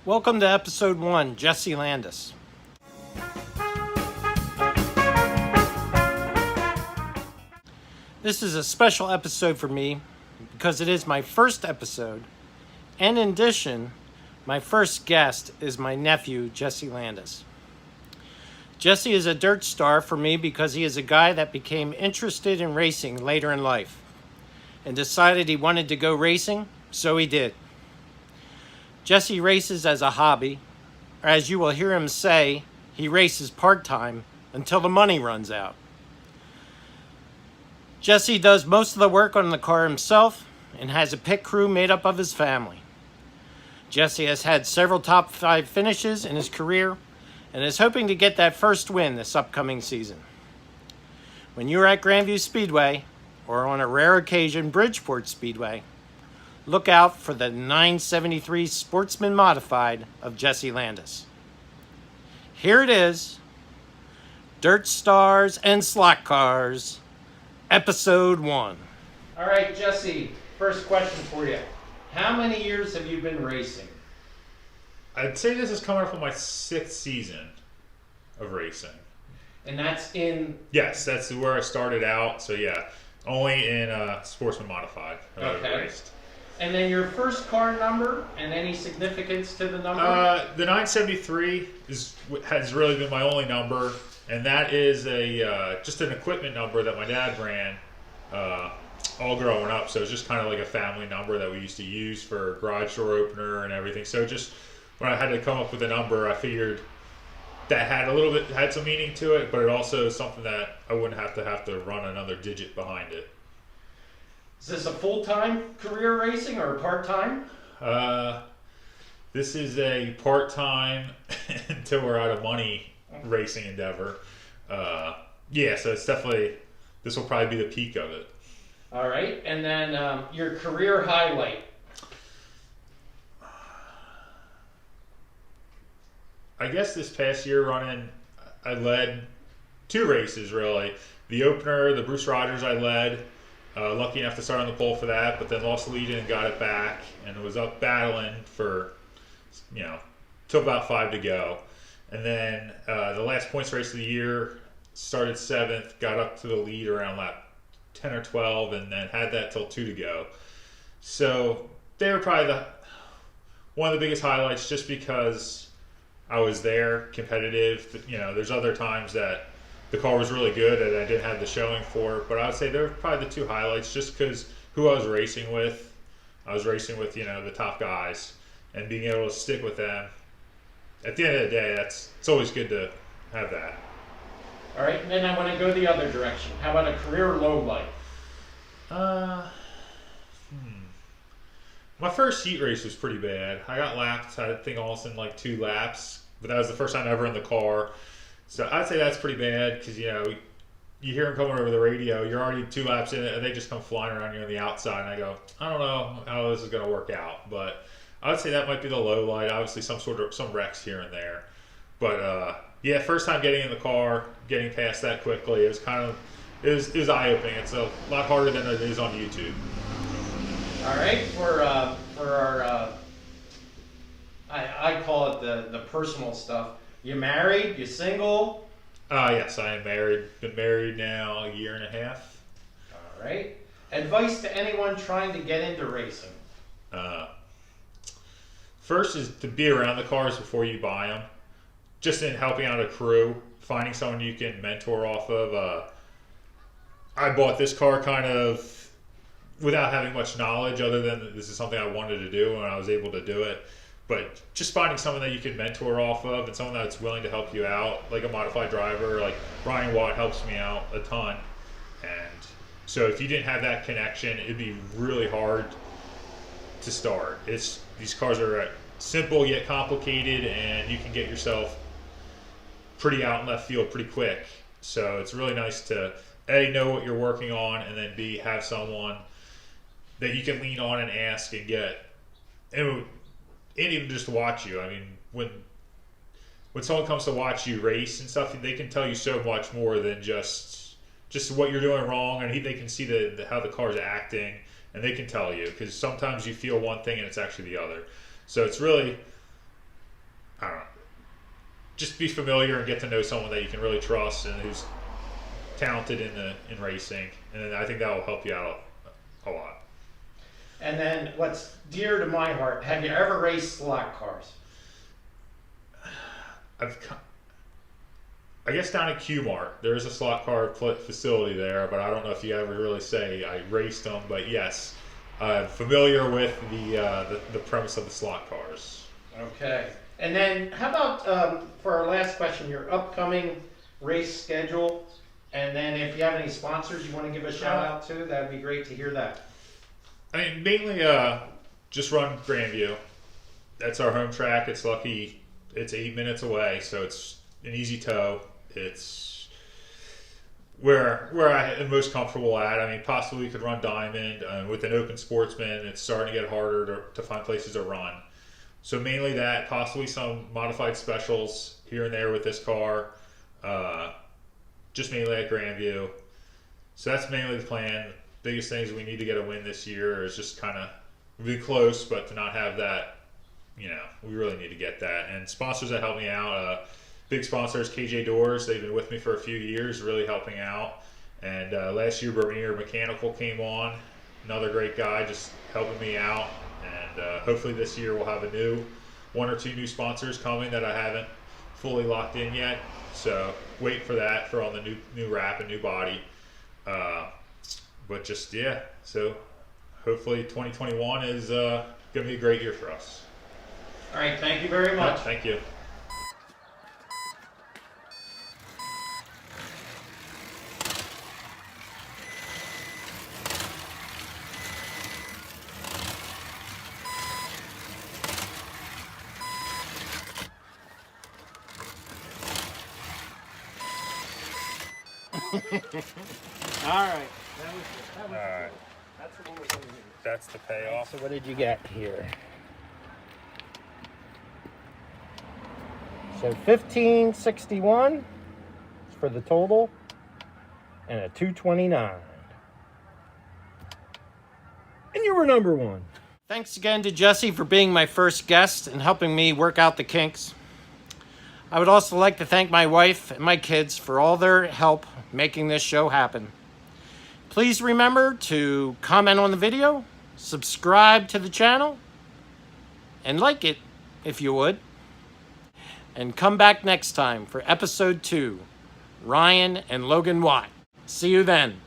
Welcome to episode 1, Jesse Landis. This is a special episode for me because it is my first episode, and in addition, my first guest is my nephew, Jesse Landis. Jesse is a dirt star for me because he is a guy that became interested in racing later in life and decided he wanted to go racing, so he did. Jesse races as a hobby, or as you will hear him say, he races part-time until the money runs out. Jesse does most of the work on the car himself and has a pit crew made up of his family. Jesse has had several top 5 finishes in his career and is hoping to get that first win this upcoming season. When you're at Grandview Speedway, or on a rare occasion Bridgeport Speedway, look out for the 973 Sportsman Modified of Jesse Landis. Here it is, Dirt Stars and Slot Cars, Episode 1. All right, Jesse, first question for you. How many years have you been racing? I'd say this is coming up on my 6th season of racing. And that's in... Yes, that's where I started out. So yeah, only in Sportsman Modified have I raced. And then your first car number and any significance to the number? The 973 has really been my only number, and that is just an equipment number that my dad ran all growing up. So it's just kind of like a family number that we used to use for garage door opener and everything. So just when I had to come up with a number, I figured that had some meaning to it, but it also is something that I wouldn't have to run another digit behind it. Is this a full-time career racing or a part-time? This is a part-time until we're out of money racing endeavor. So it's definitely, this will probably be the peak of it. All right, and then your career highlight. I guess this past year running, I led 2 races really. The opener, the Bruce Rogers, I led. Lucky enough to start on the pole for that, but then lost the lead and got it back, and was up battling for, till about 5 to go. And then the last points race of the year, started 7th, got up to the lead around lap 10 or 12, and then had that till 2 to go. So they were probably one of the biggest highlights, just because I was there, competitive. There's other times that the car was really good and I didn't have the showing for it, but I would say they're probably the 2 highlights, just because who I was racing with. I was racing with, the top guys, and being able to stick with them. At the end of the day, it's always good to have that. All right, and then I want to go the other direction. How about a career low light? My first heat race was pretty bad. I got lapped, I think almost in like 2 laps, but that was the first time ever in the car. So I'd say that's pretty bad, because, you hear them coming over the radio, you're already 2 laps in it, and they just come flying around you on the outside, and I go, I don't know how this is going to work out. But I would say that might be the low light. Obviously some wrecks here and there. But first time getting in the car, getting past that quickly, it was eye-opening. It's a lot harder than it is on YouTube. All right, for our, I call it the personal stuff. You married? You single? Yes, I am married. Been married now a year and a half. All right. Advice to anyone trying to get into racing? First is to be around the cars before you buy them. Just in helping out a crew, finding someone you can mentor off of. I bought this car kind of without having much knowledge, other than this is something I wanted to do and I was able to do it. But just finding someone that you can mentor off of, and someone that's willing to help you out, like a modified driver, like Brian Watt helps me out a ton. And so if you didn't have that connection, it'd be really hard to start. These cars are simple yet complicated, and you can get yourself pretty out in left field pretty quick. So it's really nice to A, know what you're working on, and then B, have someone that you can lean on and ask and get. And even just to watch you. I mean, when someone comes to watch you race and stuff, they can tell you so much more than just what you're doing wrong, and they can see how the car's acting, and they can tell you, because sometimes you feel one thing and it's actually the other. So it's really just be familiar and get to know someone that you can really trust and who's talented in racing, and then I think that will help you out a lot. And then what's dear to my heart, have you ever raced slot cars? I guess down at Q-Mart, there is a slot car facility there, but I don't know if you ever really say I raced them. But yes, I'm familiar with the premise of the slot cars. Okay. And then how about, for our last question, your upcoming race schedule? And then if you have any sponsors you want to give a shout out to, that'd be great to hear that. I mean, mainly just run Grandview. That's our home track. It's lucky it's 8 minutes away, so it's an easy tow. It's where I am most comfortable at. I mean, possibly we could run Diamond. With an open sportsman, it's starting to get harder to find places to run. So mainly that, possibly some modified specials here and there with this car. Just mainly at Grandview. So that's mainly the plan. Biggest things we need to get a win this year is just kind of be close, but to not have that, we really need to get that. And sponsors that help me out, big sponsors, KJ Doors, they've been with me for a few years, really helping out. And last year, Bernier Mechanical came on, another great guy, just helping me out. And hopefully this year we'll have one or two new sponsors coming that I haven't fully locked in yet. So wait for that for all the new wrap and new body. But just, yeah, so hopefully 2021 is going to be a great year for us. All right, thank you very much. Yeah, thank you. All right. All right. That's the one we're going to use. That's the payoff. So what did you get here? So 1561 for the total, and a 229. And you were number one. Thanks again to Jesse for being my first guest and helping me work out the kinks. I would also like to thank my wife and my kids for all their help making this show happen. Please remember to comment on the video, subscribe to the channel, and like it if you would. And come back next time for episode 2, Ryan and Logan Watt. See you then.